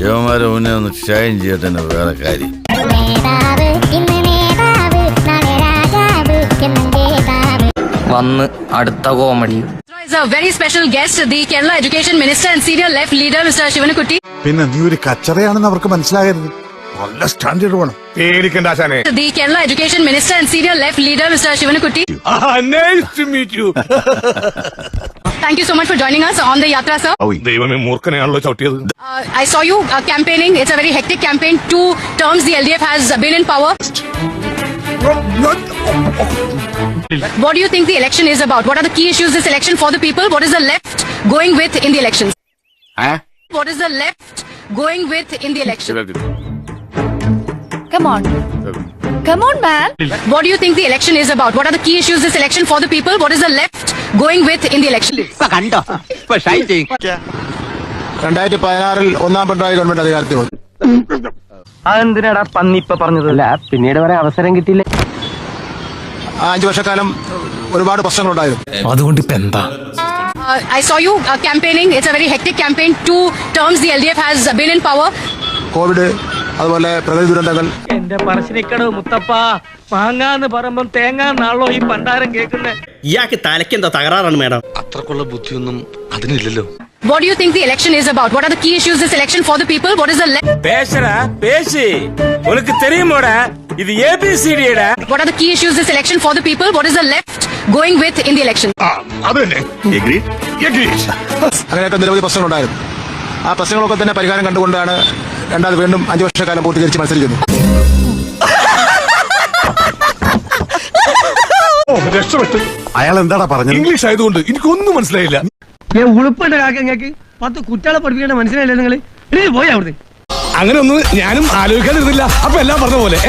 ശിവന്മാരെ മുന്നേ ഒന്ന് ഷൈൻ ചെയ്യട്ടെ വേറെ കാര്യം. വന്ന് അടുത്ത comedy. Is a very special guest, the Kerala Education Minister and Senior Left Leader, Mr. Shivanakutty. പിന്നെ നീ ഒരു കച്ചറയാണെന്ന് അവർക്ക് മനസ്സിലാകരുത്. നല്ല സ്റ്റാൻഡേർഡ് വേണം. പേടിക്കണ്ട ആശാനെ. The Kerala Education Minister and Senior Left Leader, Mr. Shivanakutty. Nice to meet you. Thank you so much for joining us on the Yatra, sir. ദൈവമേ മൂർഖനെയാണല്ലോ ചവിട്ടിയത്. I saw you campaigning. It's a very hectic campaign. 2 terms the LDF has been in power. What do you think the election is about? What are the key issues this election for the people? What is the left going with in the elections? What is the left going with in the election? Come on. Come on, man. What do you think the election is about? What are the key issues this election for the people? What is the left going with in the election? 2016 ഒന്നാം Pinarayi government അധികാരത്തിൽ വന്നു. അതെന്തിനാടാ പന്നി ഇപ്പൊ പറഞ്ഞതല്ല, പിന്നീട് വരെ അവസരം കിട്ടിയില്ല. 5 വർഷക്കാലം ഒരുപാട് പ്രശ്നങ്ങളുണ്ടായിരുന്നു. അതുകൊണ്ട് ഇപ്പൊ എന്താ? I saw you campaigning. It's a very hectic campaign. 2 terms the LDF has been in power. Covid, അതുപോലെ പ്രകൃതി ദുരന്തങ്ങൾ. എന്റെ പറശ്ശിനിക്കടവ് മുത്തപ്പ, മാങ്ങാന്ന് പറയുമ്പം തേങ്ങാന്നാണല്ലോ ഈ പണ്ടാരം കേൾക്കുന്നത്. ഇയാൾക്ക് തലയ്ക്ക് എന്താ തകരാറാണ് madam? അത്രക്കുള്ള ബുദ്ധിയൊന്നും അതിനില്ലല്ലോ. What do you think the election is about? What are the key issues this election for the people? What is the left? பேசுறா பேசி உனக்கு தெரியுமோடா இது ABCDடா. What are the key issues this election for the people? What is the left going with in the election? അത് തന്നെ. അങ്ങനെയൊക്കെ നിരവധി പ്രശ്നങ്ങളുണ്ടായിരുന്നു. ആ പ്രശ്നങ്ങളൊക്കെ തന്നെ പരിഹാരം കണ്ടുകൊണ്ടാണ് രണ്ടാമത് വീണ്ടും 5 വർഷക്കാലം പൂർത്തീകരിച്ച് മത്സരിക്കുന്നത്. അയാൾ എന്താടാ പറഞ്ഞത്? ഇംഗ്ലീഷ് ആയതുകൊണ്ട് എനിക്കൊന്നും മനസ്സിലായില്ല. ഉളുപ്പുണ്ട് കാക്കങ്ങൾക്ക് 10 കുട്ടികളെ പഠിപ്പിക്കേണ്ട മനസ്സിലായില്ലേ നിങ്ങൾ? പോയി അവിടുന്ന്. അങ്ങനെ ഒന്നും ഞാനും ആലോചിക്കാതിരുന്നില്ല. അപ്പൊ എല്ലാം പറഞ്ഞ പോലെ